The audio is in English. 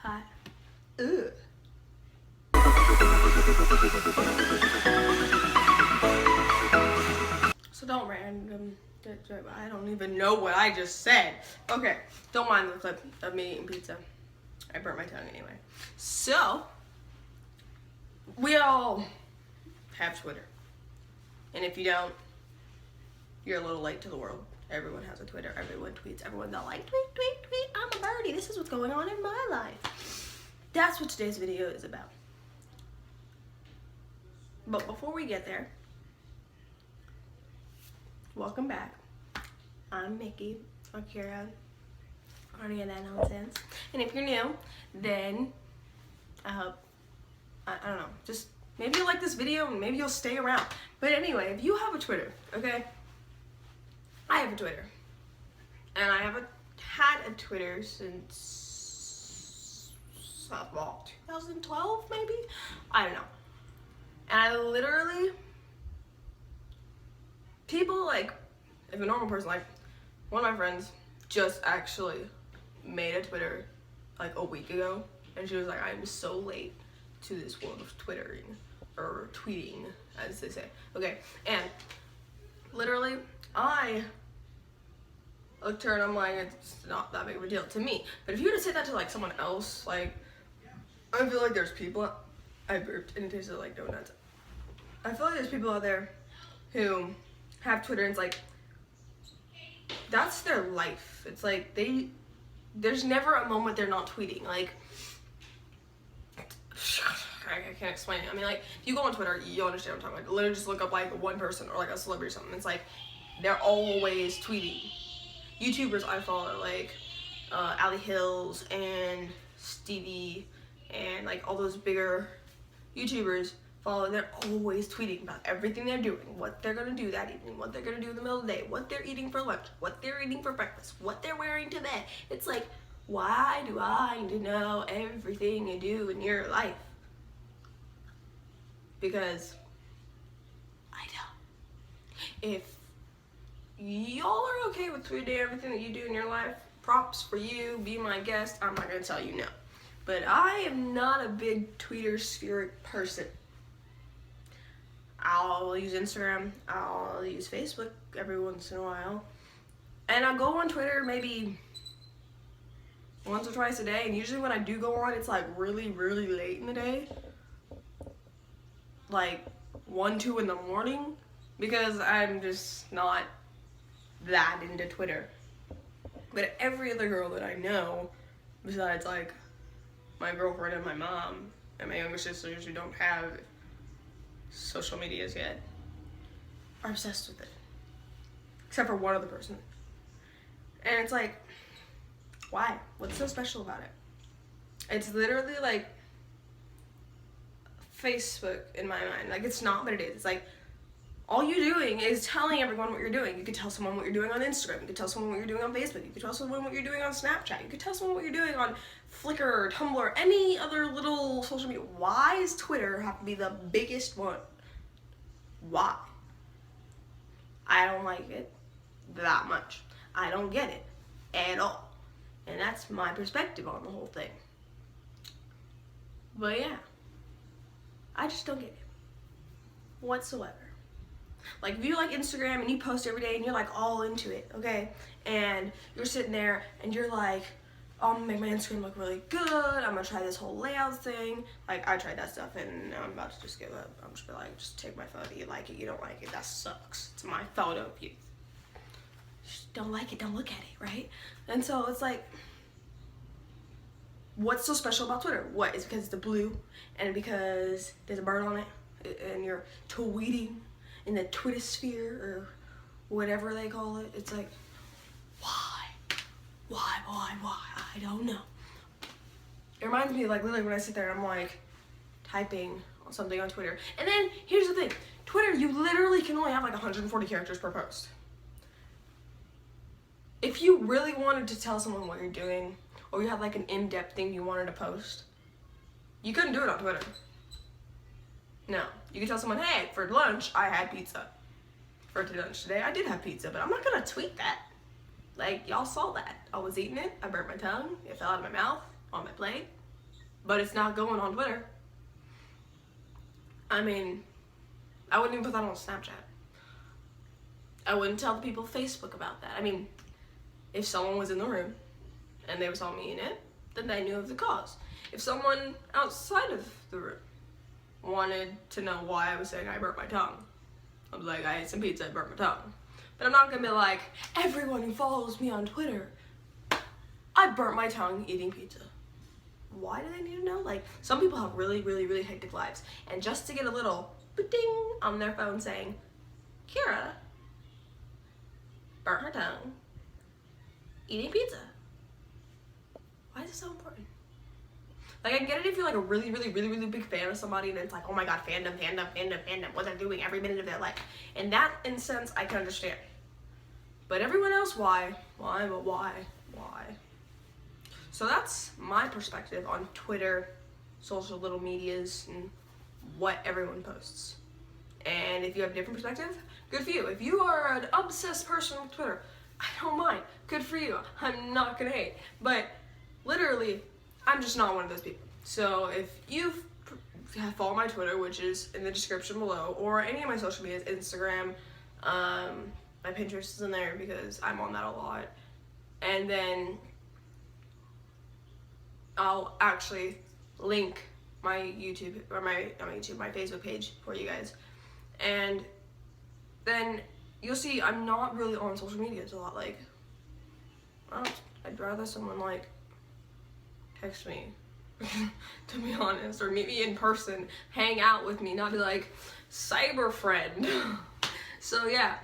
hot. Ugh. So don't random. I don't even know what I just said. Okay, don't mind the clip of me eating pizza. I burnt my tongue anyway. So, we all have Twitter. And if you don't, you're a little late to the world. Everyone has a Twitter. Everyone tweets. Everyone's all like, tweet, tweet, tweet. I'm a birdie. This is what's going on in my life. That's what today's video is about. But before we get there, welcome back. I'm Mickey, or Kira, or any of that nonsense. And if you're new, then I hope, I don't know, just maybe you'll like this video and maybe you'll stay around. But anyway, if you have a Twitter, okay? I have a Twitter. And I haven't had a Twitter since 2012 maybe? I don't know. And I literally, people like, if a normal person, like one of my friends just actually made a Twitter like a week ago, and she was like, I'm so late to this world of Twittering, or tweeting, as they say. Okay, and literally, I looked at her and I'm like, it's not that big of a deal to me. But if you were to say that to like someone else, like, I feel like there's people, I burped and it tasted like donuts. I feel like there's people out there who have Twitter and it's like, that's their life. It's like there's never a moment they're not tweeting. Like, I can't explain it. I mean, like, if you go on Twitter, you'll understand what I'm talking about. Literally just look up like one person or like a celebrity or something. It's like, they're always tweeting. YouTubers I follow, like Ali Hills and Stevie and like all those bigger YouTubers follow, they're always tweeting about everything they're doing, what they're gonna do that evening, what they're gonna do in the middle of the day, what they're eating for lunch, what they're eating for breakfast, what they're wearing to bed. It's like, why do I need to know everything you do in your life? Because I don't. If y'all are okay with tweeting everything that you do in your life, props for you, be my guest. I'm not gonna tell you no. But I am not a big Twitter spheric person. I'll use Instagram, I'll use Facebook every once in a while. And I'll go on Twitter maybe once or twice a day. And usually when I do go on, it's like really, really late in the day. Like 1, 2 in the morning. Because I'm just not that into Twitter. But every other girl that I know, besides like my girlfriend and my mom and my younger sisters who don't have social medias yet, are obsessed with it. Except for one other person. And it's like, why? What's so special about it? It's literally like Facebook in my mind. Like, it's not what it is. It's like, all you're doing is telling everyone what you're doing. You could tell someone what you're doing on Instagram. You could tell someone what you're doing on Facebook. You could tell someone what you're doing on Snapchat. You could tell someone what you're doing on Flickr or Tumblr or any other little social media. Why does Twitter have to be the biggest one? Why? I don't like it that much. I don't get it at all. And that's my perspective on the whole thing. But yeah, I just don't get it whatsoever. Like, if you like Instagram and you post every day and you're like all into it, okay? And you're sitting there and you're like, oh, I'm gonna make my Instagram look really good. I'm gonna try this whole layout thing. Like, I tried that stuff and now I'm about to just give up. I'm just gonna like, just take my photo. You like it, you don't like it, that sucks. It's my photo of you. Just don't like it, don't look at it, right? And so it's like, what's so special about Twitter? What, is it because it's the blue and because there's a bird on it and you're tweeting in the Twitter sphere or whatever they call it? It's like, why? I don't know. It reminds me of like literally when I sit there and I'm like typing something on Twitter. And then here's the thing, Twitter, you literally can only have like 140 characters per post. If you really wanted to tell someone what you're doing, or you had like an in-depth thing you wanted to post, you couldn't do it on Twitter. No, you could tell someone, hey, for lunch, I had pizza. For lunch today, I did have pizza, but I'm not gonna tweet that. Like, y'all saw that. I was eating it, I burnt my tongue, it fell out of my mouth, on my plate. but it's not going on Twitter. I mean, I wouldn't even put that on Snapchat. I wouldn't tell the people Facebook about that. I mean, if someone was in the room and they saw me in it, then they knew of the cause. If someone outside of the room wanted to know why I was saying I burnt my tongue, I'd be like, I ate some pizza, I burnt my tongue. But I'm not gonna be like, everyone who follows me on Twitter, I burnt my tongue eating pizza. Why do they need to know? Like, some people have really, really, really hectic lives. And just to get a little ding on their phone saying, Kira burnt her tongue eating pizza. Why is it so important? Like, I get it if you're like a really, really, really, really big fan of somebody and it's like, oh my god, fandom, what they're doing every minute of their life. In that instance, I can understand. But everyone else, why? Why? So that's my perspective on Twitter, social little medias, and what everyone posts. And if you have a different perspective, good for you. If you are an obsessed person with Twitter, I don't mind. Good for you. I'm not gonna hate. But literally, I'm just not one of those people. So if you follow my Twitter, which is in the description below, or any of my social medias, Instagram, my Pinterest is in there because I'm on that a lot. And then I'll actually link my YouTube, or my Facebook page for you guys. And then you'll see I'm not really on social medias a lot. Like, I'd rather someone like text me, to be honest, or meet me in person, hang out with me, not be like cyber friend. So yeah,